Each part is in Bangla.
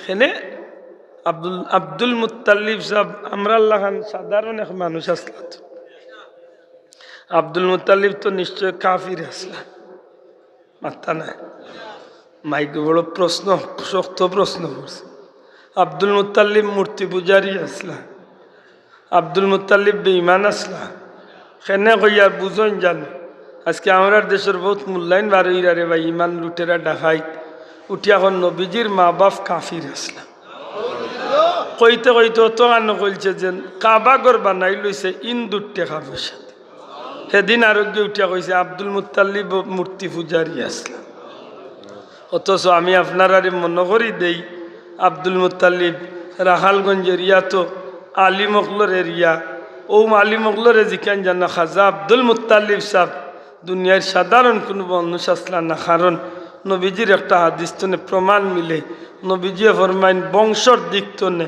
এখানে আব্দুল মুত্তালিব সাহেব আমরা আল্লাহ খান সাধারণ এক মানুষ আসলাম। আব্দুল মুত্তালিব তো নিশ্চয় কাফির আসলা, মাথা নাই মাইকে বড় প্রশ্ন, শক্ত প্রশ্ন করছে। আব্দুল মুত্তালিব মূর্তি পূজারি আসলা, আব্দুল মুত্তালিব বেঈমান আসলা। সেনে কইয়ার বুঝন জানো আজকে আমার দেশের বহুত মূল্যায়ন বারইরা রে ভাই, ইমান লুটেরা ডাকাইত উঠি এখন নবীজির মা বাপ কাফির আসলা। কইতে কইতে অত গান কইছে যে কাবাগর বানাই লইছে ইন্দুর টেকা পয়সা। সেদিন আরোগ্য উঠিয়া কইছে আব্দুল মুত্তালিব মূর্তি পূজারি আসলা। অথচ আমি আপনারা মনে করি দেই আব্দুল মুত্তালিব রাখালগঞ্জ এরিয়া তো আলিমকলর এরিয়া। ও আলিমকলরে জিকান জানা খাজা আব্দুল মুত্তালিব সাহেব দুনিয়ার সাধারণ কোনো মানুষ আসলা না। কারণ নবীজির একটা হাদিস তনে প্রমাণ মিলে, নবীজিয়ে ফরমাইন বংশর দিক তনে,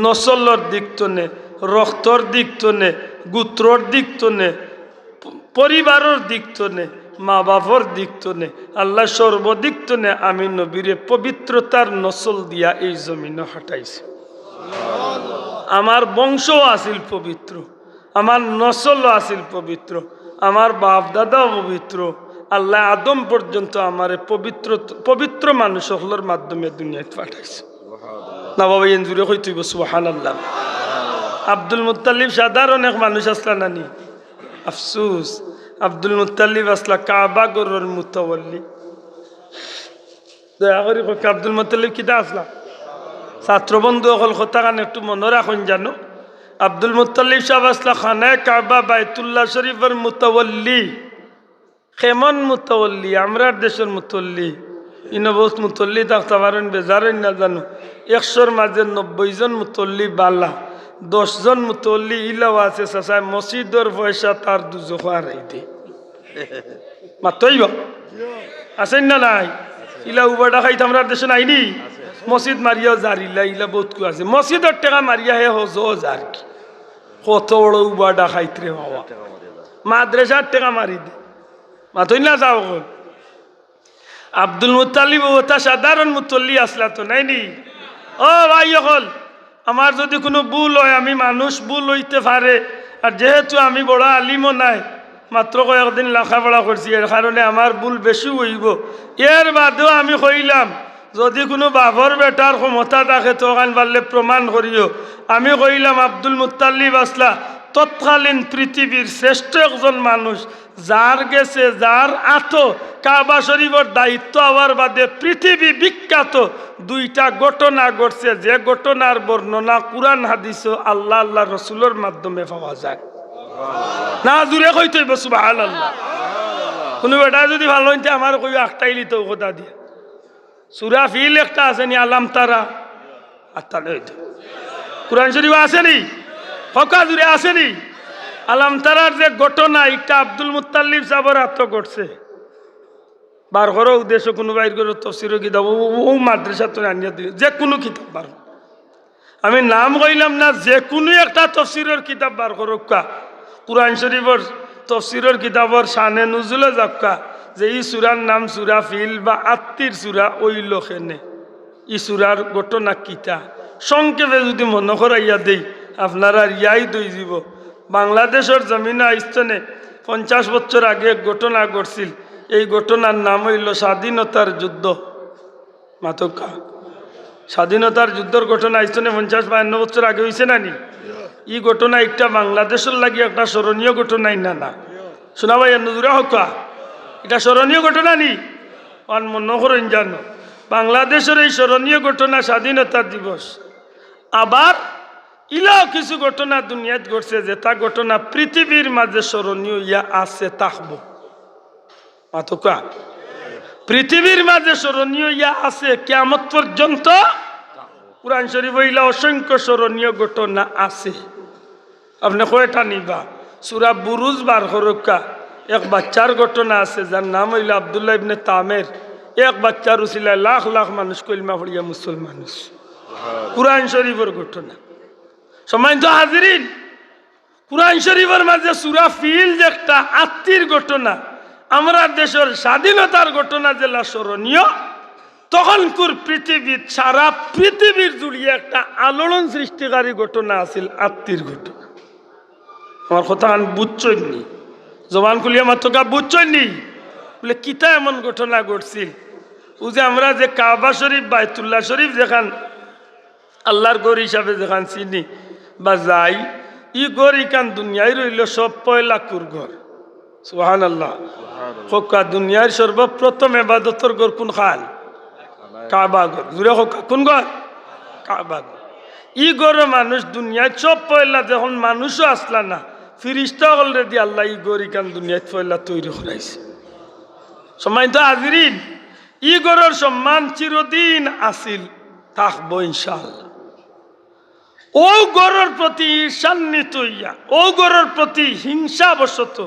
নসলর দিক তনে, রক্তর দিক তনে, গোত্রর দিক তনে, পরিবারের দিক তনে, মা বাপর দিক তনে, আল্লাহ সর্বদিক তনে আমি নবীরে পবিত্রতার নসল দিয়া এই জমিনে হাঁটাইছি। আমার বংশও আছিল পবিত্র, আমার নসলও আছিল পবিত্র, আমার বাপ দাদাও পবিত্র। আল্লাহ আদম পর্যন্ত আমার পবিত্র মানুষ সকলের মাধ্যমে দুনিয়ায় পাঠাইছে। না বাবা এন জুড়ে কই তুই সুবহানাল্লাহ। আব্দুল মুত্তালিব সাধারণ এক মানুষ আসলা নানি, আফসুস আব্দুল মুত্তালিব আসলা কাবা গরর মুতাওয়াল্লি। দয়া করি আব্দুল মুত্তালিব কিতা আসলা? ছাত্র বন্ধু অকল কথা কান একটু মনে রাখুন জানো, আব্দুল মুত্তালিব সাহেব আসলা খানায় কাবা বাইতুল্লাহ শরীফের মুতাওয়াল্লি। কেমন মুতাওয়াল্লি? আমরার দেশের মুতল্লি। ইনবোস মুতল্লি থাকতে পারেন বেজারেন না জানো, 100-র মাঝে 90 জন মুতল্লি বালা, 10 জন মুতল্লি ইলাও আছে চাচায় মসজিদের পয়সা তার দুজো হারাইতে মাতইব আছেন না নাই? ইলা উবাডা খাইতে আমরার দেশে নাইনি। মসজিদ মারিয়াও জারিলা ইলা বহুত কু আছে, মসজিদের টাকা মারিয়া হে হজ যার কি কত বড় উবাডা খাইতে বাবা, মাদ্রাসার টাকা মারি দে মাতই না যাও। আব্দুল মুত্তালিব ওটা সাধারণ মুতল্লি আসলা তো নাইনি। ও ভাই হল আমার যদি কোনো ভুল হয়, আমি মানুষ ভুল হইতে পারে, আর যেহেতু আমি বড় আলিমও নাই, মাত্র কয়েকদিন লেখাপড়া করছি, এর কারণে আমার ভুল বেশি হইব। এর বাদেও আমি কইলাম যদি কোনো বাবর বেটার ক্ষমতা থাকে তো ওখান পারলে প্রমাণ করিও। আমি কইলাম আব্দুল মুত্তালিব আসলা তৎকালীন পৃথিবীর শ্রেষ্ঠ একজন মানুষ, যার গেছে যার আতো কাবা শরীফের দায়িত্ব হওয়ার বাদে পৃথিবী বিখ্যাত 2টা ঘটনা ঘটছে, যে ঘটনার বর্ণনা কুরআন হাদিস আল্লাহ আল্লাহ রসুলের মাধ্যমে পাওয়া যায়। না জুড়ে কইতে হইব সুবহানাল্লাহ। কোনো বেটা যদি ভালো হইতে আমার কই একটাই লিত কথা দিয়ে সূরা ফিল একটা আছে নি, আলাম তারা আত্মা হইতো কুরআন শরীফ আসেনি, ফকা জুড়ে আসেনি। আলাম তারার যে ঘটনা একটা আব্দুল মুত্তালিব সাহেবের আত্ম ঘটছে, বার করো উদ্দেশ্য কোনো বাইর করো তফসিরও কিতাব ও মাদ্রাসা তো আনিয়া দিল, যে কোনো কিতাব বার, আমি নাম কইলাম না, যে কোনো একটা তফসিরের কিতাব বার করো কা, কুরআন শরীফের তফসিরের কিতাবর শানে নুজুলে যাক্কা যে এই সূরার নাম সূরা ফিল বা আত্মীর সূরা ওই লোকেনে ই সূরার ঘটনা কিতা সংক্ষেপে যদি মনে করাইয়া দেই আপনারা রিয়াই দই দিব। বাংলাদেশের জমিনে আইস্তনে 50 বছর আগে এক ঘটনা ঘটছিল, এই ঘটনার নাম হইল স্বাধীনতার যুদ্ধ। মাতকা স্বাধীনতার যুদ্ধের ঘটনা আইস্তনে 50-52 বছর আগে হয়েছে না নি? এই ঘটনা একটা বাংলাদেশের লাগি একটা স্মরণীয় ঘটনাই না না শোনা ভাই নজুরা হকা, এটা স্মরণীয় ঘটনা নি অন মনে করেন জানো। বাংলাদেশের এই স্মরণীয় ঘটনা স্বাধীনতা দিবস। আবার ইলাও কিছু ঘটনা দুনিয়াত ঘটছে যে তা ঘটনা পৃথিবীর মাঝে স্মরণীয় ইয়া আছে থাকবো। মাতকা পৃথিবীর মাঝে স্মরণীয় ইয়া আছে কিয়ামত পর্যন্ত। কুরআন শরীফ ইলা অসংখ্য স্মরণীয় ঘটনা আছে। আপনি কয়টা নিবা? সূরা বুরুজ বার করকা, এক বাচ্চার ঘটনা আছে যার নাম হইল আব্দুল্লাহ ইবনে তামের। এক বাচ্চার উসিলায় লাখ লাখ মানুষ কলমা পড়িয়া মুসলমান। কুরআন শরীফের ঘটনা। সম্মানিত হাজিরিন, কুরআন শরীফের মাঝে সূরা ফিল যে একটা আত্মীর ঘটনা, আমরা দেশের স্বাধীনতার ঘটনা যেটা স্মরণীয়, তখনকার পৃথিবীর সারা পৃথিবীর জুড়িয়ে একটা আলোড়ন সৃষ্টিকারী ঘটনা আছিল আত্মীর ঘটনা। আমার কথা বুঝছইনি, জবান খুলিয়া মাত্রকা বুঝছইনি বলে কিতা এমন ঘটনা ঘটছিল। ও যে আমরা যে কাবা শরীফ বাইতুল্লাহ শরীফ যেখান আল্লাহর গড় হিসাবে যেখান চিনি বা যাই, ই গড় ইকান দুনিয়ায় রইল সব পয়লা কুর ঘর। সুবহানাল্লাহ। হকা দুনিয়ার সর্বপ্রথম এবাদতর ঘর কোন খান? কাবা ঘর। জুড়ে হকা কোন ঘর? কাবা ঘর। ই গড়ে মানুষ দুনিয়ায় সব পয়লা যখন মানুষও আসলা না, ফিরিস্তা অলরেডি আল্লাহ ই গড় ইকান দুনিয়ায় পয়লা তৈরি করাইছে। সম্মানিত হাজিরিন, ই গড়ের সম্মান চিরদিন আসিল, থাকবো ইনশাআল্লাহ। ও গড়ের প্রতি ঈর্ষান্বিত হইয়া, ও গড়ের প্রতি হিংসাবশত,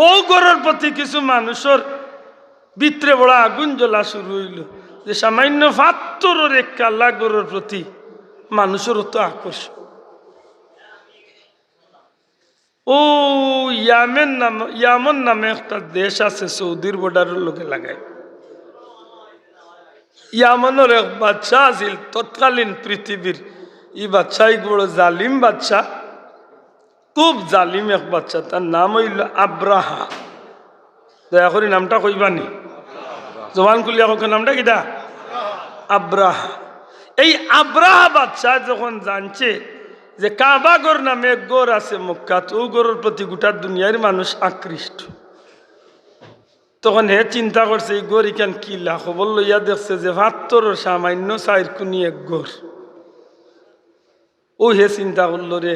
ও গড়ের প্রতি কিছু মানুষের ভিতরে বড় আগুন জ্বলা শুরু হইল যে সামান্য ফাত্তরের এক কাল্লা গড়ের প্রতি মানুষের তো আকর্ষণ। ও ইয়ামন নামে একটা দেশ আছে, সৌদির বর্ডারের লোকে লাগায়। ইয়ামনের এক বাচ্চা আছিল তৎকালীন পৃথিবীর। ই বাচ্চা এক বড় জালিম বাচ্চা, খুব জালিম এক বাচ্চা। তার নাম হইল আব্রাহা। দয়া করে নামটা কইবানি, জবান খুলিয়া হোক নামটা কিটা? আব্রাহা। এই আব্রাহা বাচ্চা যখন জানছে যে কাবাগর নামে এক গড় আছে মক্কাত, ও গড়ের প্রতি গোটা দুনিয়ার মানুষ আকৃষ্ট, তখন হে চিন্তা করছে এই গড় ইখান কিলা। খবর লইয়া দেখছে যে ৭২ সামান্য ৪ কোনি এক গড়। ও হে চিন্তা করলো রে,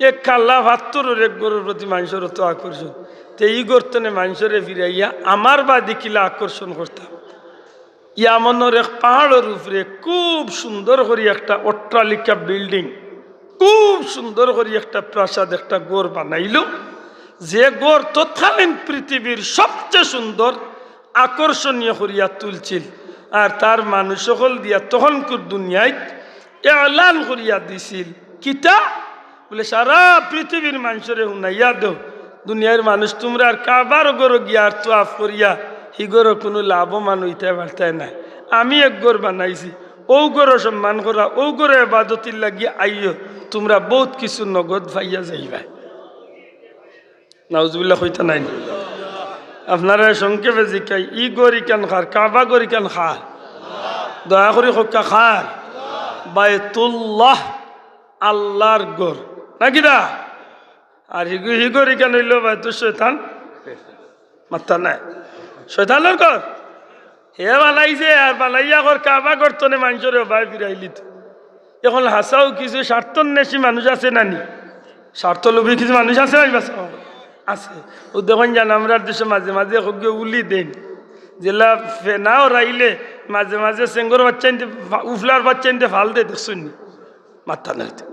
এক কাল্লা ৭২ এক গড়ের প্রতি মানুষের তো আকর্ষণ, তো এই গড়তনে মানুষের ফিরাইয়া আমার বা দেখিলা আকর্ষণ করতাম। ইয়ামনের এক পাহাড়ের উপরে খুব সুন্দর করে একটা অট্টালিকা বিল্ডিং, খুব সুন্দর করে একটা প্রাসাদ, একটা গড় বানাইল, যে গড় তৎকালীন পৃথিবীর সবচেয়ে সুন্দর আকর্ষণীয় করিয়া তুলছিল। আর তার মানুষ সকল দিয়া তখনকার দুনিয়ায় এলান করিয়া দিছিল কিতা বলে, সারা পৃথিবীর মানুষের শুনাইয়া দেও দুনিয়ার মানুষ তোমরা আর কাবার গড় গিয়া আর তো আফ করিয়া হি গড় কোনো লাভবান হইতে পারতাই না। আমি এক গড় বানাইছি, ও গড় সম্মান করা, ও গড় এবাদতির লাগিয়ে আইও, তোমরা বহুত কিছু নগদ পাইয়া যাইবা। নাউজুবিল্লাহ হইতা নাই। আপনারা সংক্ষেপে জিকাই ই গড়ি কেন খার? কাবা গড়ি কেন খার? দয়া করে হকা খার বায়তুল্লাহ, আল্লাহর গড় নাকি দা? আর হি গড়ি কেন হইল বায়তুল শয়তান? মাথা নাই, শয়তানের ঘর হে বানাইছে। আর বানাইয়া ঘর কাবা গড়তনে মানুষের ভাই ফিরাইলি। তো এখন হাসাও কিছু স্বার্থন্বেষী মানুষ আছে নানি, স্বার্থলোভী কিছু মানুষ আছে না আছে। ও দেখুন জান আমরা দেশে মাঝে মাঝে হোকে উলি দেন, জেলা ফেনাও রাইলে মাঝে মাঝে চেঙ্গর বাচ্চা নিতে উফলার বাচ্চা নিতে ফাল দে দেখছুন মাথা নাইতে।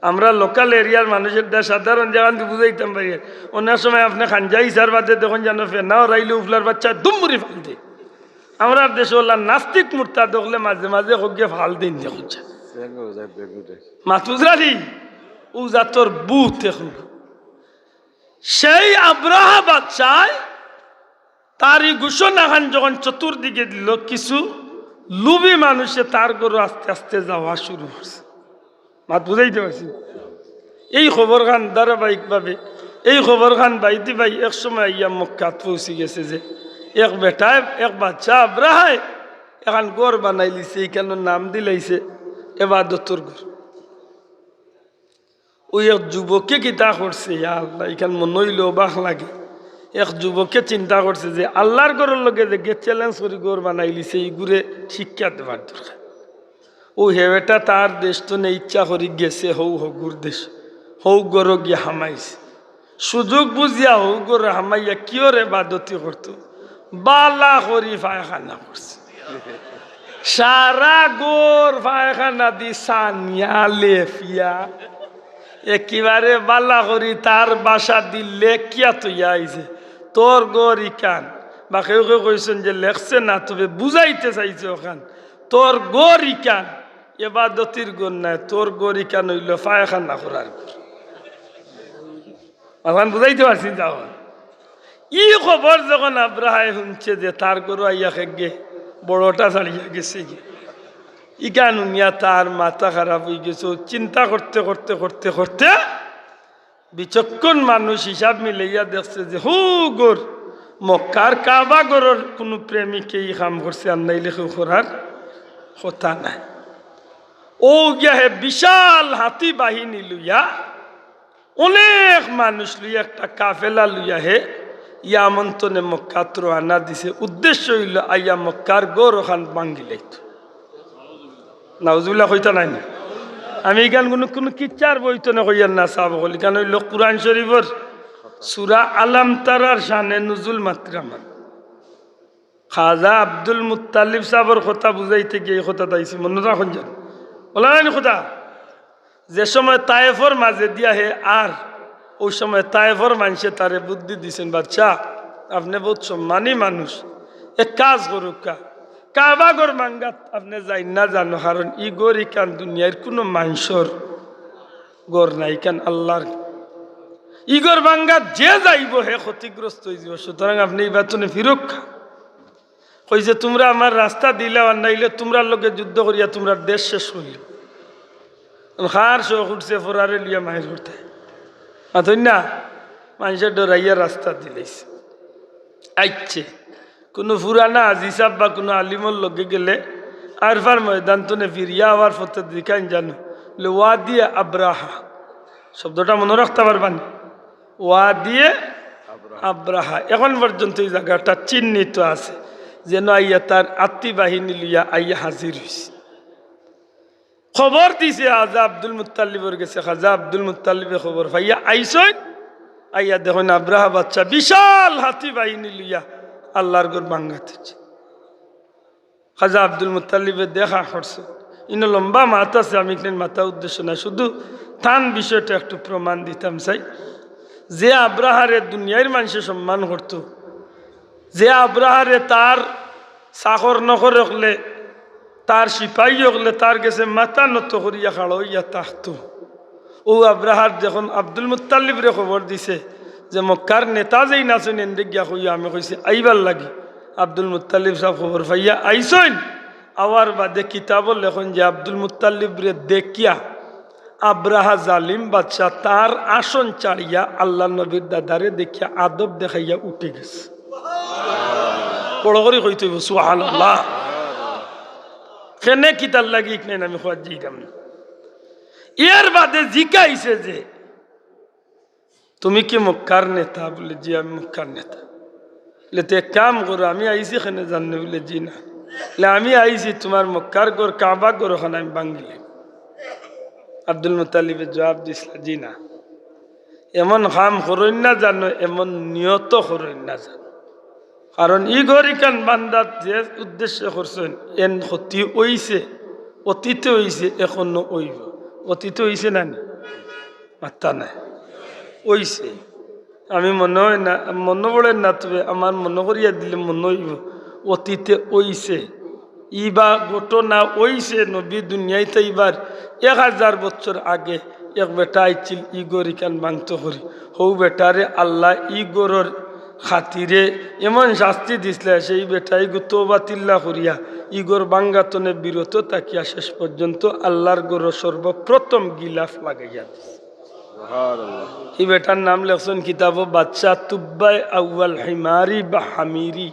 আমরা লোকাল এরিয়ার মানুষের দেশ সাধারণ জায়গা বুঝাইতাম পারি, অন্য সময় আপনি খানজা ইসার বাদে দেখুন জানো ফেনাও রাইলে উফলার বাচ্চা দুমুরি ফাল দে। আমরা দেশে ওলা নাস্তিক মূর্তা দেখলে মাঝে মাঝে হোকে ফাল দিন দেখুন মাতুজরালি ও জাতর বুথ দেখুন। সেই আব্রাহা বাদশাহ তারই ঘোষণা খান যখন চতুর্দিকে দিল, কিছু লুবি মানুষে তার গরু আস্তে আস্তে যাওয়া শুরু করছে। মাত বুঝাইতে পারছি? এই খবর খান ধারাবাহিকভাবে এই খবর খান বাইতি ভাই এক সময় ইয়া মক্কাত পৌঁছে গেছে যে এক বেটায় এক বাচ্চা আব্রাহায় এখন গড় বানাই লিছে, এইখানে নাম দিলাইছে এবাদতর গড়। ওই এক যুবককে কিতা করছে, আল্লাহ এখান মনে হইলে অবাক লাগে। এক যুবককে চিন্তা করছে যে আল্লাহর গড়ের লগে যে গে চ্যালেঞ্জ করে গড় বানাই লিছে, এই গুড়ে শিক্ষা দেওয়ার দরকার। ও হেবেটা তার দেশ তো নেই, ইচ্ছা করি গেছে হৌ হগুর দেশ, হৌ গড় গিয়ে হামাইছে। সুযোগ বুঝিয়া হৌ গড় হামাইয়া কিয় রে বাদতি করতো, বালা করি পায়খানা করছে। সারা গড় পায়খানা দি সানিয়া লেফিয়া একেবারে বালা করি তার বাসা দিলে কিয়া তুইয়া আইছে তোর গড় ইকান। বা কেউ কেউ কইছেন যে লেখছে না, তবে বুঝাইতে চাইছে ওখান তোর গড় ইকান এবাদতির গড় নাই, তোর গড় ইকান হইল পায়খানা করার গড়। ওখান বুঝাইতে পারছি যাও। ই খবর যখন আব্রাহায় শুনছে যে তার গরু আইয়া খেগে বড়টা ছাড়িয়া গেছে কি ইকান উনিয়া তার মাথা খারাপ হয়ে গেছে চিন্তা করতে করতে করতে করতে বিচক্ষণ মানুষ হিসাব মিলাইয়া দেখছে যে হু গোর মক্কার কাবা গোরের কোনো প্রেমিকে এই কাম করছে আর নাইলে কেউ করার কথা নাই ও গিয়া হে বিশাল হাতি বাহিনী লইয়া অনেক মানুষ লইয়া একটা কাফেলা লইয়া হে ইয়া আমন্ত্রণে মক্কা রওনা দিছে উদ্দেশ্য হইল আইয়া মক্কার গোর ওখান ভাঙ্গি লাইত নাউজুবিল্লাহ কইতা নাই না আমি এখান কোনো কিচ্ছার বইতো না কইয়ার না সাহাব বলি কেন হইল কুরআন শরীফের সূরা আলাম তারার শানে নুজুল মাত্রামান খাজা আব্দুল মুত্তালিব সাহেবের কথা বুঝাইতে গিয়ে এই কথা তাইছি মনে রাখুন যান বলা নাই কথা যে সময় তায়েফর মাঝে দিয়া হে আর ওই সময় তায়েফর মানুষে তারে বুদ্ধি দিছেন বাচ্চা আপনি বহুত সম্মানী মানুষ এক কাজ করুক কাবা গর মাঙ্গাত আপনি যাই না জানো কারণ ই গর ইকান দুনিয়ার কোনো মানুষের গর নাই কান আল্লাহর ইগর বাঙ্গাত যে যাইব হে ক্ষতিগ্রস্ত হয়ে যাব সুতরাং আপনি এই বেতনে ফিরক কই যে তোমরা আমার রাস্তা দিলে আর নাইলে তোমরা লোকে যুদ্ধ করিয়া তোমরা দেশ শেষ করিল খার শোক উঠছে ফোরারে লিয়া মায়ের করতে মাথই না মানুষের ডরাইয়া রাস্তা দিলেছে আইচ্ছে কোনো ফুরানা আজিসাব বা কোনো আলিমর লগে গেলে আরফার ময়দান তো ফিরিয়া আবার ফতে দেখান জানো ওয়া দিয়ে আব্রাহা শব্দটা মনে রাখতে পারবানি ওয়া দিয়ে আব্রাহা এখন পর্যন্ত এই জায়গাটা চিহ্নিত আছে যেন আইয়া তার আত্মী বাহিনী লইয়া আইয়া হাজির হয়েছে খবর দিছে খাজা আব্দুল মুত্তালিবর গেছে খাজা আব্দুল মুত্তালিবে খবর ভাইয়া আইসই আইয়া দেখুন আব্রাহা বাচ্চা বিশাল হাতি বাহিনী লইয়া আল্লাহর ঘর ভাঙ্গাতেছে খাজা আব্দুল মুত্তালিবে দেখা করছে ইনো লম্বা মাথা আছে আমি এখানে মাথা উদ্দেশ্য না শুধু থান বিষয়টা একটু প্রমাণ দিতাম চাই যে আব্রাহারে দুনিয়ার মানুষে সম্মান করত যে আব্রাহারে তার চাকর নকর রাখলে তার সিপাহী হলে তার গেছে মাথা নত করিয়া খাড়ো ইয়া তাহতো ও আব্রাহার যখন আব্দুল মুত্তালিবরে খবর দিছে যে মক্কার নেতা যেই নাচেন এনে গিয়া কইয়া আমি কইছি আইবার লাগি আব্দুল মুত্তালিব সাহেব খবর পাইয়া আইসইন আওয়ার বাদে কিতাবও লেখন যে আব্দুল মুত্তালিবরে দেখিয়া আব্রাহা জালিম বাদশা তার আসন চাড়িয়া আল্লাহ নবীর দাদারে দেখিয়া আদব দেখাইয়া উঠে গেছে বড় করে কইতে সুবহানাল্লাহ কেনে কিতার লাগি নেন আমি খোঁজ যাইতাম না এর বাদে জিকাইছে যে তুমি কি মক্কার নেতা বলে জি আমি মক্কার নেতা তে এক কাম করো আমি আইসি এখানে জানলে বলে জি না আমি আইসি তোমার মক্কার গোর কাবা গোর ওখানে আমি ভাঙ্গিলে আব্দুল মুত্তালিবে জবাব দিছিল জি না এমন কাম করইন না জানো এমন নিয়ত করইন না জানো কারণ ই গরিকান বান্দাত যে উদ্দেশ্য করছেন এন ক্ষতি হইছে অতীতে হইছে এখনো হইব অতীতে হইছে না মাত্তা নাই হইছে আমি মনে হয় না মনে পড়ে না তবে আমার মনে করিয়া দিলে মনে হইব অতীতে হইছে ইবা ঘটনা হইছে নবী দুনিয়াতে এবার 1000 বছর আগে এক বেটা আইছিল ই গরিকান ভাঙত করি হৌ বেটারে আল্লাহ ই গরর খাতিরে এমন শাস্তি দিছিলে সেই বেটাই তওবাতিল্লাহ করিয়া ইগর বাঙ্গাতনে বিরত তাকিয়া শেষ পর্যন্ত আল্লাহর গর সর্বপ্রথম গিলাফ লাগাইয়া দিছে এই বেটার নাম লেখছেন কিতাব বাচ্চা তুব্বাই আউয়াল হিমারি বা হামিরি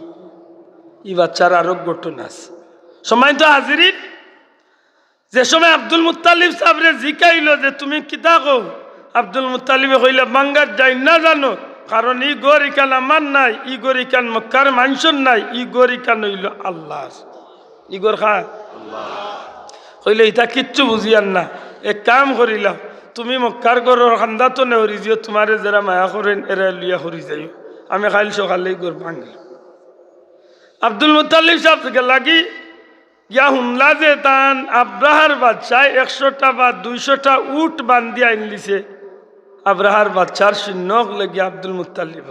এই বাচ্চার আরো ঘটনা আছে সময় তো হাজিরিন যে সময় আব্দুল মুত্তালিব সাহেবরে জিকাইল যে তুমি কিতা কও আব্দুল মুত্তালিবে কইলা বাঙ্গার যাই না জানো কারণ ই গরিকান আমার নাই ই গরিকান মক্কার মানুষের নাই ই গরিকান হইল আল্লাহর ইগর খা হইলে ইটা কিচ্ছু বুঝিয়ান না এক কাম করিলাম তুমি মক্কার গরর খান্দা তো নেহরি যে তোমারে যারা মায়া করেন এরা লিয়া করি যাই আমি খাইল সকালে গর ভাঙল আব্দুল মুত্তালিব সাহেব থেকে লাগি ইয়া হুমলা যে তান আব্রাহার বাচ্চায় 100টা বা 200টা উট বান্ধিয়া আনলিছে আব্রাহার বাচ্চার সিন্নক লেগে আব্দুল মুত্তালিব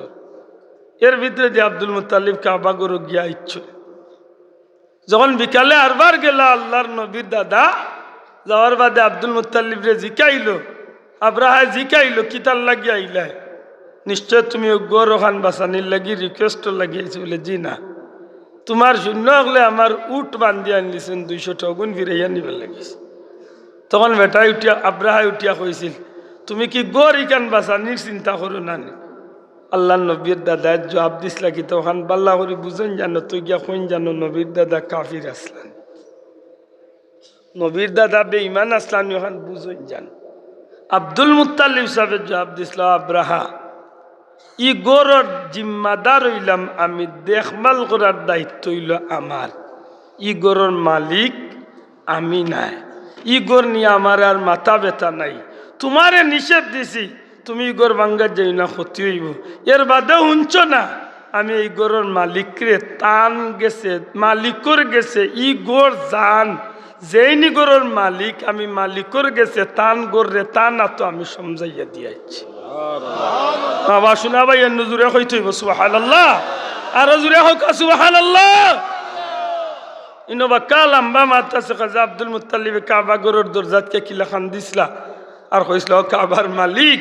এর ভিতরে যে আব্দুল মুত্তালিব কাবা গরু গিয়া ইচ্ছু যখন বিকালে আরবার গেল আল্লাহর নবীর দাদা যাওয়ার বাদে আব্দুল মুত্তালিবরে জিকাইল আব্রাহা জিকাইল কিতার লাগিয়ে আইলাই নিশ্চয় তুমি গরু খান বাসানির লাগি রিকোয়েস্ট লাগিয়েছি বলে জি না তোমার শূন্য হলে আমার উট বান্ধি আনিছেন 200 টগুন ফিরাইয়া নিবার লাগিস। তখন বেটাই উঠিয়া আব্রাহাই উঠিয়া কইছিল, তুমি কি গড় ইকান বাঁচানির চিন্তা করো না? আল্লাহ নবীর দাদায় জবাব দিসলা কি তখন বাল্লা করে বুঝেন জানো তুই গিয়া কইন জানো নবীর দাদা কাফির আসলান, নবীর দাদা বেঈমান আসলান, ওখান বুঝেন জানো। আব্দুল মুত্তালিব সাহেব জবাব দিসল, আব্রাহা ই গড়র জিম্মাদার হইলাম আমি, দেখভাল করার দায়িত্ব হইল আমার, ই গড়র মালিক আমি নাই, ই গড় নিয়ে আমার আর মাথা ব্যথা নাই। তোমারে নিষেধ দিছি তুমি ই গড় ভাঙ্গা যাই না, ক্ষতি হইব। এর বাদে শুনছ না আমি এই গড়র মালিকরে টান গেছে, মালিকর গেছে ই গড় জান, যেইনি গড়র মালিক আমি মালিকর গেছে টান গড়রে তা না তো আমি সমঝাইয়া দিয়াছি। বাবা শোনা ভাই এর জুড়ে হইতে হইব সুবহানাল্লাহ, আর জুড়ে হোক সুবহানাল্লাহ। ইনোবা কাল আম্বা মাতা সে কাজা আব্দুল মুত্তালিবে কাবা গড়র দরজাতকে কিলা খান দিসলা আর কইসলা, ও কাবার মালিক,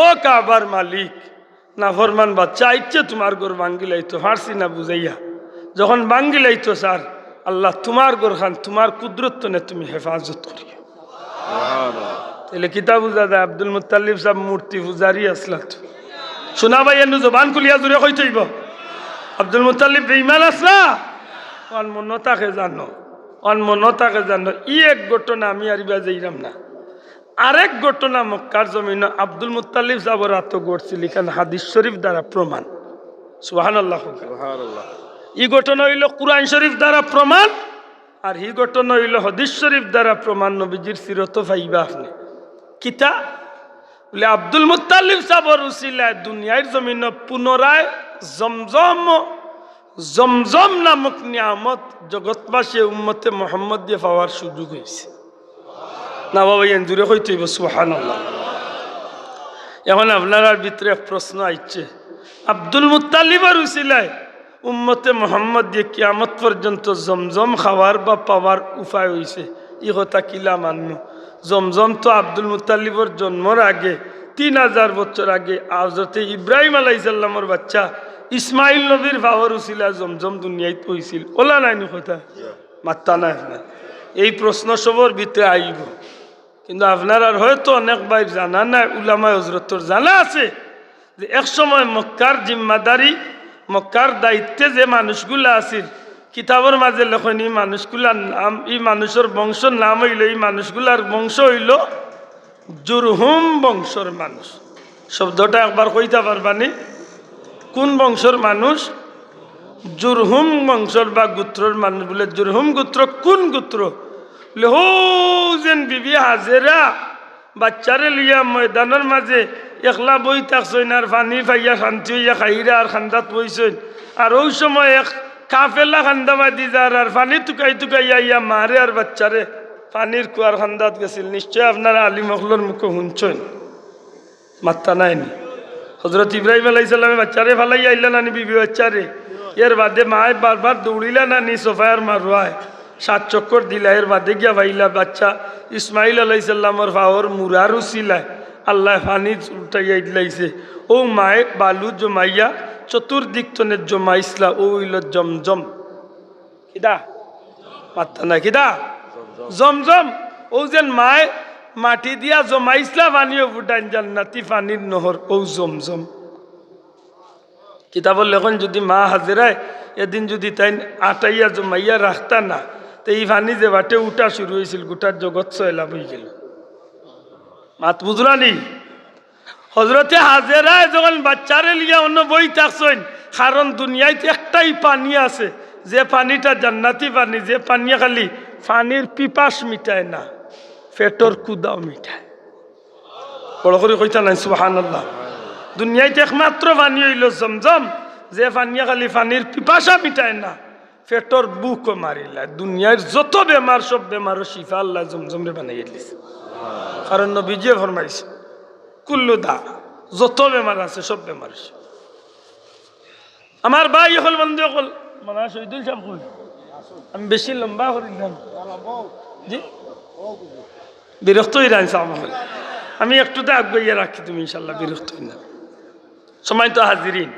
ও কাবার মালিক, না ফরমান বাচ্চা ইচ্ছে তোমার গড় ভাঙ্গি লাইতো, ফার্সি না বুঝাইয়া যখন ভাঙ্গি লাইতো স্যার আল্লাহ তোমার গড় খান তোমার কুদরত নে তুমি হেফাজত করিও। তাহলে কিতাব বুঝা যায় আব্দুল মুত্তালিব সাহেব মূর্তি পূজারি আসলা তো। শোনা ভাই এনু জবান খুলিয়া জুড়ে কই থইব, আব্দুল মুত্তালিব বেঈমান আসলা অন মনতাকে জানো, অন মনতাকে জানো। ই এক ঘটনা আমি আরিবা যাইরাম না, আরেক ঘটনা মক্কার জমিন আব্দুল মুত্তালিব সাহেবের আত গড়ছিল, এখানে হাদিস শরীফ দ্বারা প্রমাণ। সুবহানাল্লাহ সুবহানাল্লাহ। ই ঘটনা হইল কুরআন শরীফ দ্বারা প্রমাণ, আর হি ঘটনা হইল হাদিস শরীফ দ্বারা প্রমাণ। নবীজির সিরত পাইবা আপনি কিতা বলে আব্দুল মুত্তালিব সাহেবের উসিলায় দুনিয়ার জমিন পুনরায় জমজম জমজম নামক নিয়ামত জগৎবাসী উম্মতে মুহাম্মদ দিয়ে পাওয়ার সুযোগ হয়েছে না বাবা? এনজুরে হইতে হইব সুবহানাল্লাহ। এখন আপনার ভিতরে প্রশ্ন আইছে, আব্দুল মুত্তালিবের উসিলায় উম্মতে মুহাম্মদ দিয়ে কিয়ামত পর্যন্ত জমজম খাওয়ার বা পাওয়ার উপায় হয়েছে, ই কথা কিলা মান্য? জমজম তো আব্দুল মুত্তালিবর জন্মর আগে 3000 বছর আগে হযরতে ইব্রাহিম আলাইহিস সালামের বাচ্চা ইসমাইল নবীর ভাওয়ার উসিলা জমজম দুনিয়ায় হইছিল। ওলা নাই নি কথা মাত্তা নাই আপনার এই প্রশ্ন সবর ভিতরে আইব, কিন্তু আপনার আর হয়তো অনেক ভাই জানা নাই, উলামায়ে হযরতর জানা আছে যে এক সময় মক্কার জিম্মাদারি মক্কার দায়িত্বে যে মানুষগুলা আছিল কিতাবের মাঝে লেখন এই মানুষগুলার নাম, এই মানুষের বংশের নাম হইল, এই মানুষগুলার বংশ হইল জুরহুম বংশর মানুষ। শব্দটা একবার কইতে পারবানি? কোন বংশর মানুষ? জুরহুম বংশর বা গোত্রর মানুষ। বলে জুরহুম গোত্র কোন গোত্র? বলে হো যেন বিবি হাজেরা বাচ্চারে লইয়া ময়দানের মাঝে একলা বই থাকছেন আর পানি পাইয়া শান্তি হইয়া খাইরা আর খান্দাত বইছেন, আর ওই সময় এক কাফেলা খান্দা বাদি যার আর পানি টুকাই টুকাইয়া ইয়া মারে আর বাচ্চারে পানির কুয়ার খান্দাত গেছিল। নিশ্চয় আপনারা আলিম মখলোর মুখে শুনছেন, মাত্তা নাইনি? হযরত ইব্রাহিম আলাইহিস সালামে বাচ্চারে ফালাইয়া আইলা নানি বিবি বাচ্চারে, এর বাদে মায় বারবার দৌড়িলা নানি সোফায়ার মারুয়ায় 7 চক্কর দিলা, এর বাদে গিয়া ভাইলা বাচ্চা ইসমাইল আলাইহিস সালামের ফাওয়ার মুরার উসিলায় আল্লাহ পানি উল্টাইয়া দিলাইছে। ও মায়ে বালু জমাইয়া চতুর্দিক তনে জমাইসলা, ও হইল জমজম। কিদা মাত্তা না কিদা? জমজম। ও যেন মায় মাটি দিয়া জমাইসলা পানিও ফুটাইন জান্নাতি পানির নহর, ও জমজম। কিতাবর লেখন যদি মা হাজেরায় এদিন যদি তাই আটাইয়া জমাইয়া রাখতা না, তো এই পানি যে বাটে উঠা শুরু হয়েছিল গোটার জগৎ সয়লাভ হয়ে গেল। মাত বুঝলানি? হজরতে হাজেরায় যখন বাচ্চারে লিয়া অন্য বই থাকছেন, কারণ দুনিয়ায় একটাই পানি আছে যে পানিটা জান্নাতি পানি, যে পানি খালি পানির পিপাস মিটায় না, পেটর কুদাও মিটায়। বড় করে কইতা নাই সুবহানাল্লাহ। দুনিয়ায় একমাত্র পানি হইল জমজম, যে পানি খালি পানির পিপাসা মিটায় না, পেটর বুকও মারিলা। দুনিয়ার যত বেমার সব বেমারও শিফা আল্লাহ জমজমরে বানাইয়া দিয়েছে, কারণ নবীজি ফরমাইছে কুল্লু দা, যত বেমার আছে সব বেমার। আমার ভাই হল বন্ধু হল মানে শহীদুল সাহেব কই, আমি বেশি লম্বা করিলাম জি, বিরক্ত হয়ে রাখছি আমার। আমি একটুতে আগে রাখি, তুমি ইনশাল্লাহ বিরক্ত হই না। সময় তো হাজিরিন,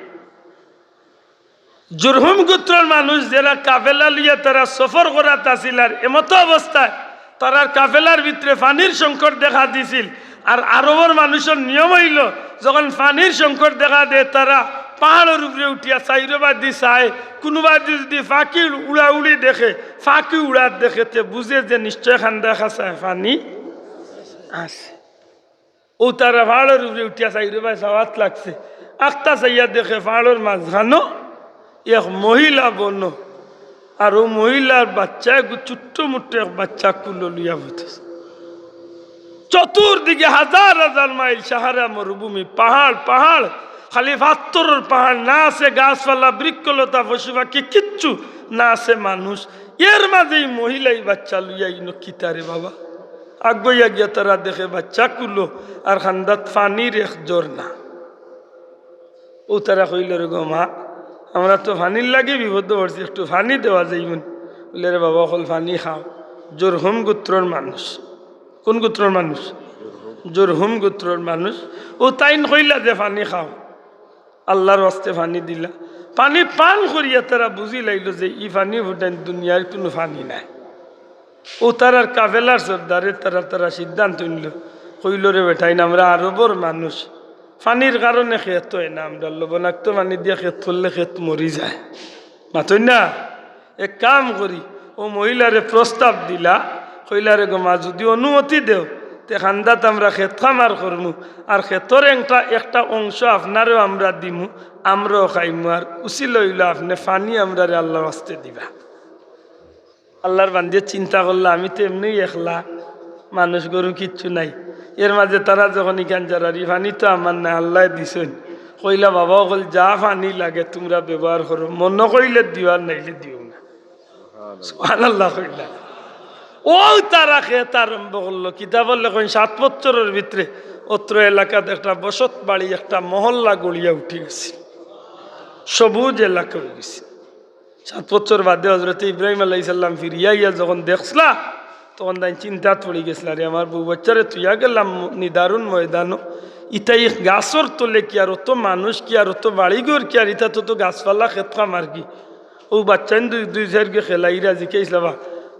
জুরহুম গোত্রের মানুষ যারা কাফেলা লিয়া তারা সফর করাত আসিল, আর এমতো অবস্থায় তারার কাফেলার ভিতরে পানির সংকট দেখা দিছিল। আর আরবের মানুষের নিয়ম হইল যখন পানির সংকট দেখা দেয় তারা পাহাড়ের উপরে উঠিয়া চাইরবাদি চায়, কোনোবাদি যদি ফাঁকি উড়াউড়ি দেখে, ফাঁকি উড়াত দেখে, তে বুঝে যে নিশ্চয় খান দেখা চায় পানি আছে। ও তারা পাহাড়ের উপরে উঠিয়া চাইরবাই চাওয়াত লাগছে, আখতা চাইয়া দেখে পাহাড়ের মাঝখানো এক মহিলা বন, আর ও মহিলার বাচ্চা ছোট্ট মুট্ট এক বাচ্চা কুলো লিয়া বইতেছে। চতুর্দিকে হাজার হাজার মাইল সাহারা মরুভূমি, পাহাড় পাহাড়, খালি পাথরের পাহাড়, না আছে গাছপালা বৃক্ষলতা পশু পাখি কিচ্ছু না, আছে মানুষ। এর মাঝেই মহিলাই বাচ্চা লইয়া ইনো কিতারে বাবা আগুইয়া গিয়া তারা দেখে বাচ্চা কুলো আর খান্দাত ফানির এক জ্বর না। ও তারা কইল রে গো মা, আমরা তো ফানির লাগে বিপদ পড়ছি, একটু ফানি দেওয়া যাইবেন? বলে রে বাবা অকল ফানি খাও। জুরহুম গোত্রর মানুষ। কোন গোত্রর মানুষ? জুরহুম গোত্রর মানুষ। ও তাইন কইলা যে ফানি খাও, আল্লাহর ওয়াস্তে ফানি দিলা। পানি পান করিয়া তারা বুঝি লাইল যে ই ফানি ফুটাইন দুনিয়ার কোনো ফানি নাই। ও তারার কাফেলার সর্দারে তারা সিদ্ধান্ত নিল, কইল রে বেটাইন আমরা আরবর মানুষ, পানির কারণে খেত হয় না, আমরা লবণাক্ত পানি দিয়ে খেত করলে খেত মরি যায়, মাতই না। এক কাম করি, ও মহিলারে প্রস্তাব দিলা, কইলারে গো মা যদি অনুমতি দেও তে খান্দাত আমরা খেত খামার করমু, আর খেতর একটা অংশ আপনারও আমরা দিমু, আমরাও খাইমু, আর উচিল হইল আপনি পানি আমরা আল্লাহর আসতে দিবা। আল্লাহর বান্দিয়ে চিন্তা করলা, আমি তো এমনি একলা মানুষ, গরু কিচ্ছু নাই। এর মাঝে তারা যখন ইখান যারারি পানি তো আমার না, আল্লাহ দিছেন। কইলা বাবা কল যা পানি লাগে তোমরা ব্যবহার করো, মনে কইলে দিও আর নাইলে দিও না। সুবহানাল্লাহ কইলা। ও তারা খেত আরম্ভ করলো। কিতাব লেখন 7 বছরের ভিতরে অত্র এলাকাত একটা বসত বাড়ি, একটা মহল্লা গড়িয়া উঠে গেছে, সবুজ এলাকা হয়ে গেছে। 7 বছর বাদে হজরত ইব্রাহিম আলাইহিস সালাম ফিরিয়া ইয়া যখন দেখলা, তখন তাই চিন্তাত পড়ে গেছিল, আরে আমার বউ বাচ্চারে তুইয়া গেলাম নিদারুণ ময়দানো, ইটাই গাছর তোলে কি আর অত মানুষ কি আর অত বাড়িঘর কি আর ইটা তো গাছপালা খেত খামার কি। ও বাচ্চান দুই চারকে খেলাইরা জিকাইছিলাম,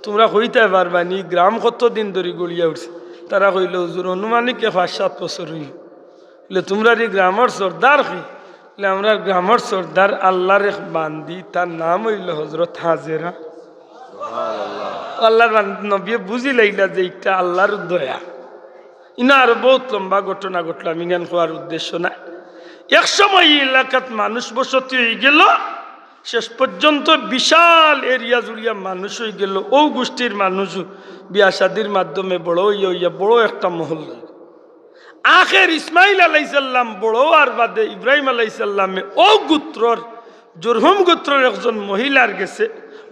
তোমরা কইতে পারবা নি গ্রাম কতদিন ধরে গড়িয়া উঠছে? তারা কইল হুজুর অনুমানিক 5-7 বছর হইল। বলে তোমরা এই গ্রামের সর্দার কি? বলে আমরা গ্রামের সর্দার আল্লাহর এক বান্দি, তার নাম হইল হজরত হাজেরা। আল্লাহর নবী বুঝি লাইলা যে এটা আল্লাহর দয়া। ইনা আরো বহুত লম্বা ঘটনা ঘটলাম, ইনান হওয়ার উদ্দেশ্য না। এক সময় এই এলাকাত মানুষ বসতি হয়ে গেল, শেষ পর্যন্ত বিশাল এরিয়া জুড়িয়া মানুষ হয়ে গেল। ও গোষ্ঠীর মানুষ বিয়া শাদির মাধ্যমে বড় হইয়া বড় একটা মহল। আখের ইসমাইল আলাইসাল্লাম বড় আর বাদে ইব্রাহিম আলাইসাল্লামে ও গোত্রর জুরহুম গোত্রর একজন মহিলার গেছে,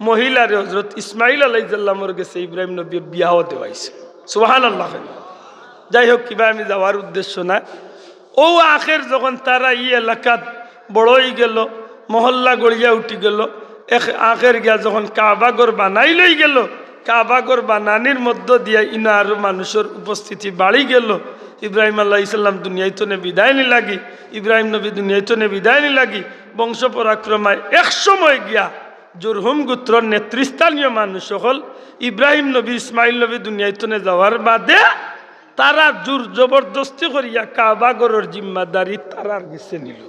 মহিলার হজরত ইসমাইল আলাইসাল্লামর গেছে ইব্রাহিম নবী বিয়াও দেওয়াইছে। সুবহানাল্লাহ। যাই হোক, কিবা আমি যাওয়ার উদ্দেশ্য না। ও আখের যখন তারা এই এলাকাত বড় হয়ে গেল, মহল্লা গড়িয়া উঠি গেল, আখের গিয়া যখন কাবাগর বানাই লই গেল, কাবাগর বানানির মধ্য দিয়া ইনা আরো মানুষের উপস্থিতি বাড়ি গেল। ইব্রাহিম আল্লাহ ইসলাম দুনিয়াইতনে বিদায় নি লাগি, ইব্রাহিম নবী দুনিয়াইতনে বিদায় নি লাগি, বংশ পরাক্রমায় এক সময় গিয়া জুরহুম গোত্রর নেতৃস্থানীয় মানুষ সকল ইব্রাহিম নবী ইসমাইল নবী দুনিয়াইতনে যাওয়ার বাদে তারা জোর জবরদস্তি করিয়া কাবাগরের জিম্মাদারি তারার গেছে নিল।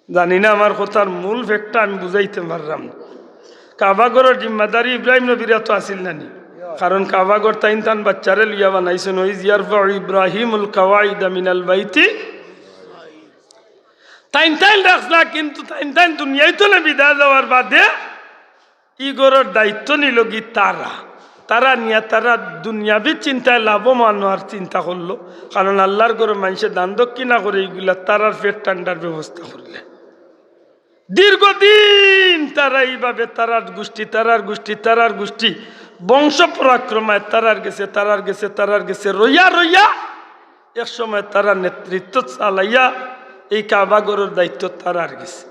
জানি না আমার কথার মূল ফ্যাক্টটা আমি বুঝাইতে পারলাম। কাবাগরের জিম্মাদারি ইব্রাহিম নবীর তো আসিল নানি, কারণ কাবাগর তাইন তান বাচ্চারে লিয়া বানাইছেন। ওই ইয়ারফা ইব্রাহিমুল কাওয়াইদা মিনাল বাইতি, তাইন তাইন রাখলা, কিন্তু তাইন তাইন দুনিয়ায় তো না বিদায় যাওয়ার বাদে ইগরের দায়িত্ব নিল কি তারা নিয়ে তারা দুনিয়াবি চিন্তায় লাভবান হওয়ার চিন্তা করলো, কারণ আল্লাহর ঘরে মানুষের দান দক্ষিণা করে এইগুলা তারার পেট ঠান্ডার ব্যবস্থা করলে। দীর্ঘদিন তারা এইভাবে তারার গোষ্ঠী বংশ পরাক্রমায় তারার গেছে রইয়া এক সময় তারা নেতৃত্ব চালাইয়া এই কাবাগরের দায়িত্ব তারার গেছে।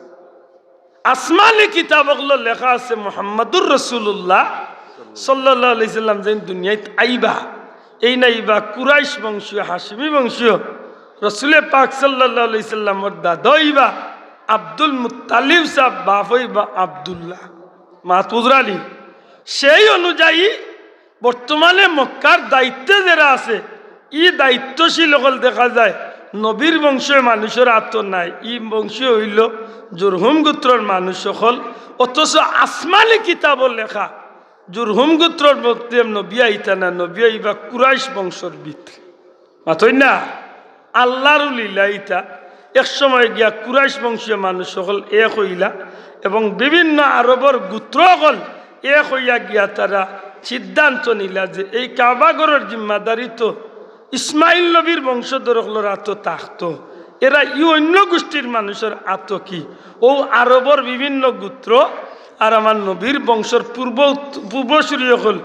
আসমানি কিতাবগুলো লেখা আছে মুহাম্মাদুর রাসূলুল্লাহ সাল্লাল্লাহু আলাইহি সাল্লাম যেন দুনিয়ায় আইবা, এই নাইবা কুরাইশ বংশীয় হাশিমি বংশীয় রাসূলে পাক সাল্লাল্লাহু আলাইহি সাল্লামর দাদা আইবা, আব্দুল মুত্তালিব সাহেব বাপ হইবা আব্দুল্লাহ মাহফুজ আলী। সেই অনুযায়ী বর্তমানে মক্কার দায়িত্বে যারা আছে ই দায়িত্বশীল হল দেখা যায় নবীর বংশের মানুষের আত্ম নাই, ই বংশ হইল জুরহুম গোত্রর মানুষ সকল। অথচ আসমানি কিতাবর লেখা জুরহুম গোত্রর মধ্যে নবী আইতা না, নবী আইবা কুরাইশ বংশর ভিতরে মাতই না। আল্লাহর লীলা ইতা এক সময় গিয়া কুরাইশ বংশীয় মানুষ সকল এক হইলা এবং বিভিন্ন আরবর গোত্র সকল এক হইয়া গিয়া তারা সিদ্ধান্ত নিলা যে এই কাবাগরের জিম্মাদারি তো ইসমাইল নবীর বংশধর হলোর আত্ম তাহত, এরা ই অন্য গোষ্ঠীর মানুষের আত্ম কি ও আরবর বিভিন্ন গোত্র আর আমার নবীর বংশর পূর্বসূরি সকল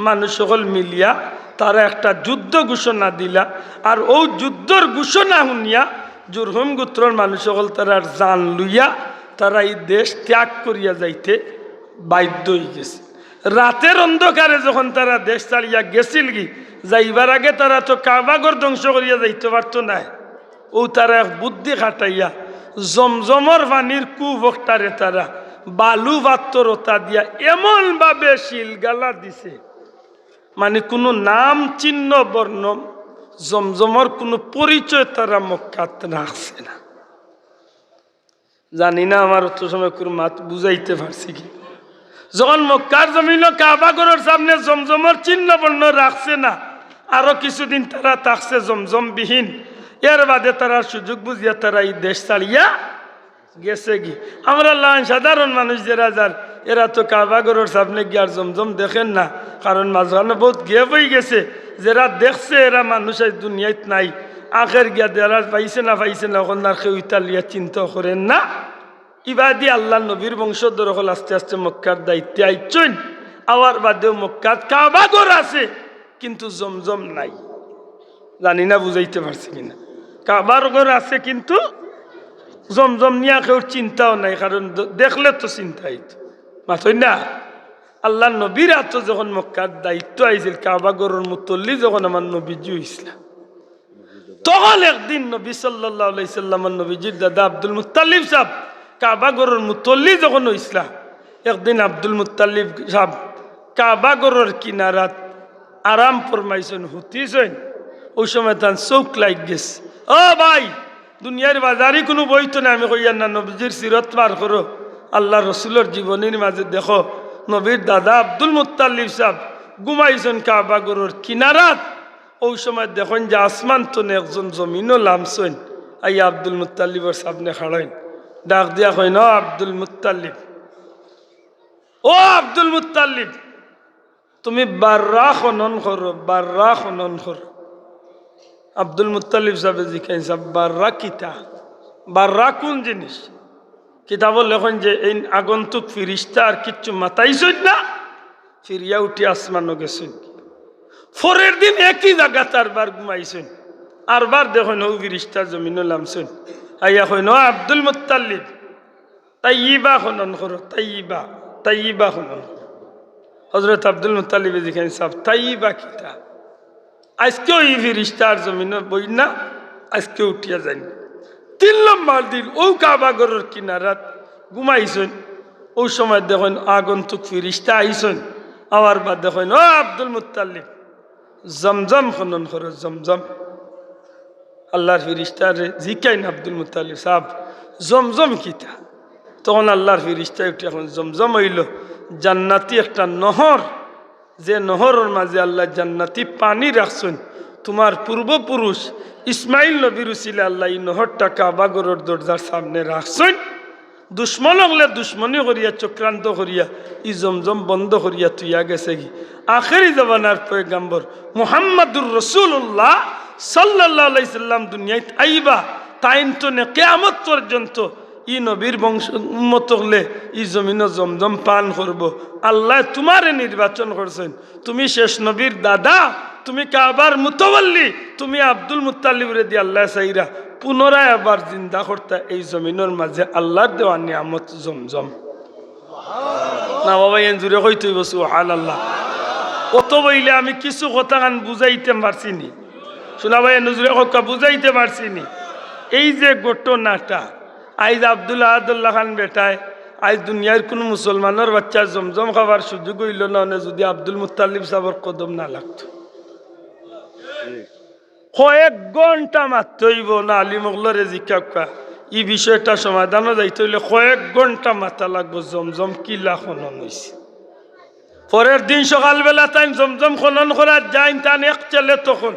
মানুষ সকল মিলিয়া তারা একটা যুদ্ধ ঘোষণা দিলা। আর ও যুদ্ধর ঘোষণা শুনিয়া জুরহুম গোত্রর মানুষ সকল তারা জান লইয়া তারা এই দেশ ত্যাগ করিয়া যাইতে বাধ্য হয়ে গেছে। রাতের অন্ধকারে যখন তারা দেশ ছাড়িয়া গেছিল কি যাইবার আগে তারা তো কাবাগর ধ্বংস করিয়া যাইতে পারতো না। ও তারা এক বুদ্ধি খাটাইয়া জমজমর পানির কুভক্তারে তারা বালু বাত্তরতা দিয়া এমন ভাবে শিলগালা দিছে, মানে কোনো নাম চিহ্ন বর্ণ জমজমর কোনো পরিচয় তারা মক্কাত রাখছে না। জানি না আমার অত সময় কোনো মাত বুঝাইতে পারছি কি। যখন মক্কার জমিন কাবাগরের সামনে জমজমর চিহ্ন বর্ণ রাখছে না, আরো কিছুদিন তারা থাকছে জমজম বিহীন। এর বাদে তারা সুযোগ বুঝিয়া তারা এই দেশ ছাড়িয়া গেছে কি। আমরা সাধারণ মানুষ যারা যার এরা তো কাবাগরের সামনে গিয়ার জমজম দেখেন না, কারণ মাঝখানে বহুত গেপ হয়ে গেছে। যারা দেখছে এরা মানুষ আজ দুনিয়াত নাই, আখের গিয়া দেরা পাইছে না ওখান আর কেউ ইতালিয়া চিন্তা করেন না। ইবাদি আল্লাহ নবীর বংশধর হল আস্তে আস্তে মক্কার দায়িত্বে আইছেন। আবার বাদেও মক্কাত কাবাগর আছে কিন্তু জমজম নাই। জানি না বুঝাইতে পারছি কিনা। কাবাগর আছে কিন্তু জমজম নিয়ে কেউ চিন্তাও নাই, কারণ দেখলে তো চিন্তাই মাথই না। আল্লাহ নবীর আত যখন মক্কার দায়িত্ব আইছিল কাবাগরের মুতল্লি যখন আমার নবীজি হইছিল, তখন একদিন নবী সাল্লাল্লাহু আলাইহি সাল্লামের নবীজির দাদা আব্দুল মুত্তালিব সাহেব কাবাগরের মুতল্লি যখন হইছিল, একদিন আব্দুল মুত্তালিব সাহেব কাবাগরের কিনারাত আরাম ফরমাইছেন, হুতিছেন। ওই সময় তার চোখ লাগ গেছে। ও ভাই, দুনিয়ার বাজারে কোনো বই তো না, আমি কইয়ার না নবীজির সিরত পার করো, আল্লাহ রসুলের জীবনীর মাঝে দেখো নবীর দাদা আব্দুল মুত্তালিব সাহেব ঘুমাইছেন কাবাগরের কিনারাত। ওই সময় দেখেন যে আসমান তো একজন জমিনও লামছেন, আই আব্দুল মুত্তালিবর সামনে খাড়াইন, ডাক দিয়া কই ন আব্দুল মুত্তালিব, ও আব্দুল মুত্তালিব, তুমি বাররা খনন করো, বাররা খনন করো। আব্দুল মুত্তালিব সাহেব জিজ্ঞাসা সাহেব বাররা কিতা, বাররা কোন জিনিস? কিতাব লেখন যে এই আগন্তুক ফিরিস্তা আর কিচ্ছু মাতাইছেন না, ফিরিয়া উঠি আসমানও গেছেন। পরের দিন একই জায়গা তারবার ঘুমাইছেন, আরবার দেখুন ও ফিরিস্তা জমিন লামছেন। আইয়া কইন আব্দুল মুত্তালিব তাইয়িবা খনন করো, তাইয়িবা তাইয়িবা খনন করো। হযরত আব্দুল মুত্তালিব জিজ্ঞাসা সাহেব তাইয়িবা কিতা? আজকেও এই ফিরিস্তার জমিনে বই না, আজকে উঠিয়া যান। 3 নম্বর দিন ও কাবাগরের কিনারাত ঘুমাইছেন। ওই সময় দেখেন আগন্তুক ফিরিস্তা আইছেন। আবার বাদ দেখেন ও আব্দুল মুত্তালিব জমজম খনন করো, জমজম। আল্লাহর ফিরিস্তার জিকাইন আব্দুল মুত্তালিব সাহেব জমজম কিতা? তখন আল্লাহর ফিরিস্তা উঠে এখন জমজম হইল জান্নাতি একটা নহর, যে নহরের মাঝে আল্লাহ জান্নাতি পানি রাখছেন। তোমার পূর্বপুরুষ ইসমাইল নবীর উসিলে আল্লাহ এই নহরটা কাবাগরের দরজার সামনে রাখছেন। দুশ্মন হলে দুশ্মনী করিয়া চক্রান্ত করিয়া ই জমজম বন্ধ করিয়া তুইয়া গেছে কি। আখেরি জমানার পয়গাম্বর মুহাম্মাদুর রাসূলুল্লাহ সাল্লাল্লাহু আলাইহি সাল্লাম দুনিয়ায় আইবা, তাইন তো নে কিয়ামত পর্যন্ত ই নবীর বংশ উম্মত হলে ই জমিনে জমজম পান করব। আল্লাহ তোমারে নির্বাচন করছেন, তুমি শেষ নবীর দাদা, তুমি কাবার মুতাওয়াল্লি, তুমি আব্দুল মুত্তালিবরে দিয়ে আল্লাহ চাইরা পুনরায় আবার জিন্দা করতা এই জমিনের মাঝে আল্লাহর দেওয়া নিয়ামত জমজম। না বাবা এন জুড়ে হইতে বসু সুবহানাল্লাহ। কত বইলে আমি কিছু কথা গান বুঝাইতে পারছি নি, শোনা ভাই নজরে কথা বুঝাইতে পারছি নি। এই যে ঘটনাটা আইজ আব্দুল আহাদুল্লাহ খান বেটায় আজ দুনিয়ার কোনো মুসলমানের বাচ্চা জমজম খাবার সুযোগ হইল না যদি আব্দুল মুত্তালিব সাহর কদম না লাগতো। কয়েক ঘন্টা মাত্রইব না আলী মোগলরে জিজ্ঞাসা এই বিষয়টা সমাধানও যাইতে হইলে কয়েক ঘন্টা মাথা লাগবো জমজম কিলা খনন হয়েছে। পরের দিন সকালবেলা তাই জমজম খনন করার যাই তান এক ছেলে তখন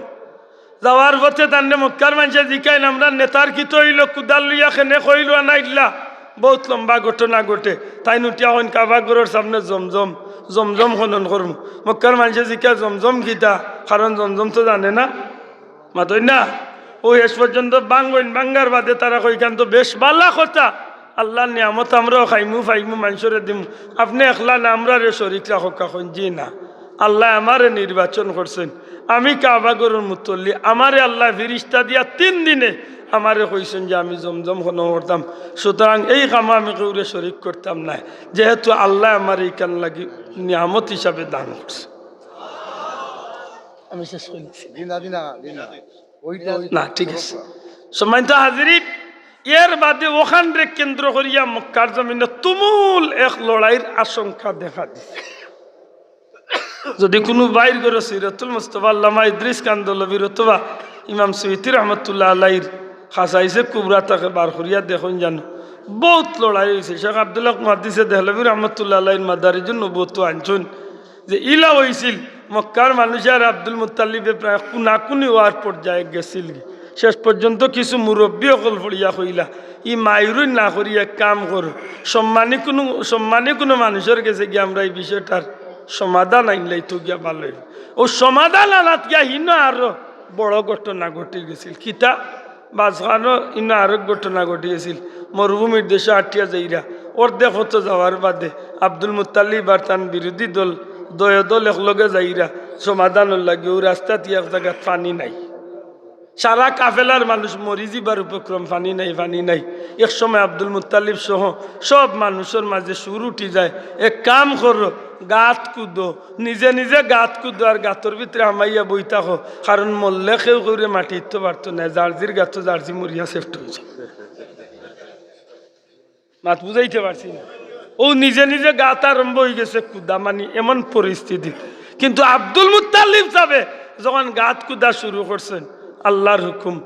যাওয়ার পথে তান্নে মক্কার মানুষে জিকাইন আমরা নেতার কি তৈল কুদাল লইয়া খেনে কইল আনাইলা বহুত লম্বা ঘটনা ঘটে তাই নুটিয়া হইন কাবাগরের সামনে জমজম জমজম খনন করম মক্কার মানুষে জিকা জমজম গীতা কারণ জমজম তো জানে না মাতই না ও শেষ পর্যন্ত বাঙ্গইন বাঙ্গার বাদে তারা কইখান তো বেশ বালা কথা আল্লাহর নিয়ামত আমরাও খাইমু ফাইমু মানুষরে দিমু আপনি একলা না আমরা রে শরীক রাখো কখন জি না আল্লাহ আমারে নির্বাচন করছেন আমি কাবাগরের মুতল্লি আমারে আল্লাহ ফিরিস্তা দিয়া 3 দিনে আমারে কইছেন যে আমি জমজম খনন করতাম সুতরাং এই কাম আমি কেউরে শরীক করতাম না যেহেতু আল্লাহ আমার এই কান লাগি নিয়ামত হিসাবে দান করছে। আমি শেষ করেছি না ঠিক আছে সম্মানিত হাজিরিন এর বাদে ওখানে কেন্দ্র করিয়া মক্কার জমিনে তুমুল এক লড়াইয়ের আশঙ্কা দেখা দিচ্ছে। যদি কোনো বাইর করে সিরাতুল মুস্তাফা আল্লামা ইদ্রিস কান্দলবির অথবা ইমাম সুয়ুতি রহমতুল্লাহ আলাইহির খাসাইসে কুবরা তাকে বার করিয়া দেখুন জানো বহুত লড়াই হয়েছে। শেখ আব্দুল্লাহ মুহাদ্দিসে দেহলভি রহমতুল্লাহ আলাইহির মাদারিজুন নবুওয়াত আনছেন যে ইলা হয়েছিল মক্কার মানুষের আব্দুল মুত্তালিবে প্রায় কুনাকুনি হওয়ার পর্যায়ে গেছিল। শেষ পর্যন্ত কিছু মুরব্বী অকল ফড়িয়া কইলা ই মায়ুরই না করিয়া কাম করো সম্মানী কোনো মানুষের কাছে গিয়ে আমরা এই বিষয়টার সমাধান আইনলাই তো গিয়া ভালো ও সমাধান আনাত গিয়া হিন আরো বড় ঘটনা ঘটে গেছিল কিতা বাজখানো ইন আরো ঘটনা ঘটে গেছিল মরুভূমির দেশে আটিয়া যাইরা ওর দেখো তো যাওয়ার বাদে আব্দুল মুত্তালিব আর তার বিরোধী দল দল একলগে যাইরা সমাধানের লাগে ও রাস্তা এক জায়গায় পানি নাই সারা কাফেলার মানুষ মরি যাবার উপক্রম পানি নাই এক সময় আব্দুল মুত্তালিব সহ সব মানুষের মাঝে সুর উঠি যায় এক কাম করো গাত কুদো নিজে নিজে গাত কুদো আর গাতর ভিতরে আমাইয়া বই থাকো কারণ মরলে কেউ করে মাটি ইতে পারতো না জার্জির গাত জার্জি মরিয়া সেফট হয়েছে মাত বুঝাইতে পারছি না ও নিজে নিজে গাত আরম্ভ হয়ে গেছে কুদা মানি এমন পরিস্থিতি কিন্তু আব্দুল মুত্তালিব যাবে যখন গাত কুদা শুরু করছেন আল্লাহর হুকুম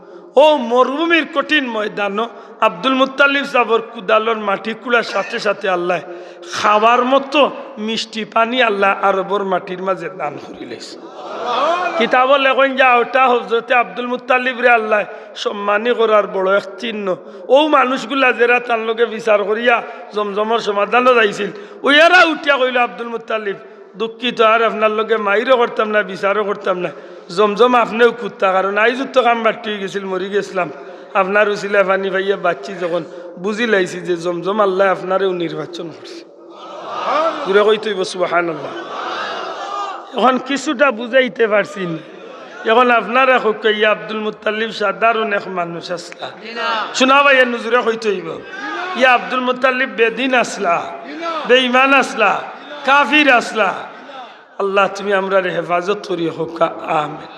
ও মরুভূমির কঠিন ময়দানও আব্দুল মুত্তালিব সাবর কুদালর মাটি কুড়ার সাথে সাথে আল্লাহ খাবার মতো মিষ্টি পানি আল্লাহ আরবর মাটির মাঝে দান করিলেছে। কিতাব লেখন যা ওটা হজরতে আব্দুল মুত্তালিব রে আল্লাহ সম্মানী করার বড় এক চিহ্ন ও মানুষগুলা যারা তার লগে বিচার করিয়া জমজমর সমাধানও যাইছিল ওইয়ারা উঠিয়া কইল আব্দুল মুত্তালিব দুঃখিত আর আপনার লগে মাইরও করতাম না বিচারও করতাম না জমজম আপনিও কুত্তা কারণ আইজুত তো কাম বাড়তি হয়ে গেছিল মরি গেছিলাম আপনার উচিলা পানি ভাইয়া বাচ্চি যখন বুঝি লাইছি যে জমজম আল্লাহ আপনারেও নির্বাচন করছে ঘুরে কইতেইব সুবহানাল্লাহ। এখন কিছুটা বুঝাইতে পারছি না এখন আপনারা ইয়া আব্দুল মুত্তালিব সাধারণ এক মানুষ আসলা শোনা ভাইয়া নজুরে কইতেইব ইয়া আব্দুল মুত্তালিব বেদিন আসলা বেঈমান আসলা কাফির আসলা আল্লাহ তুমি আমরা হেফাজত করি হোক আমিন।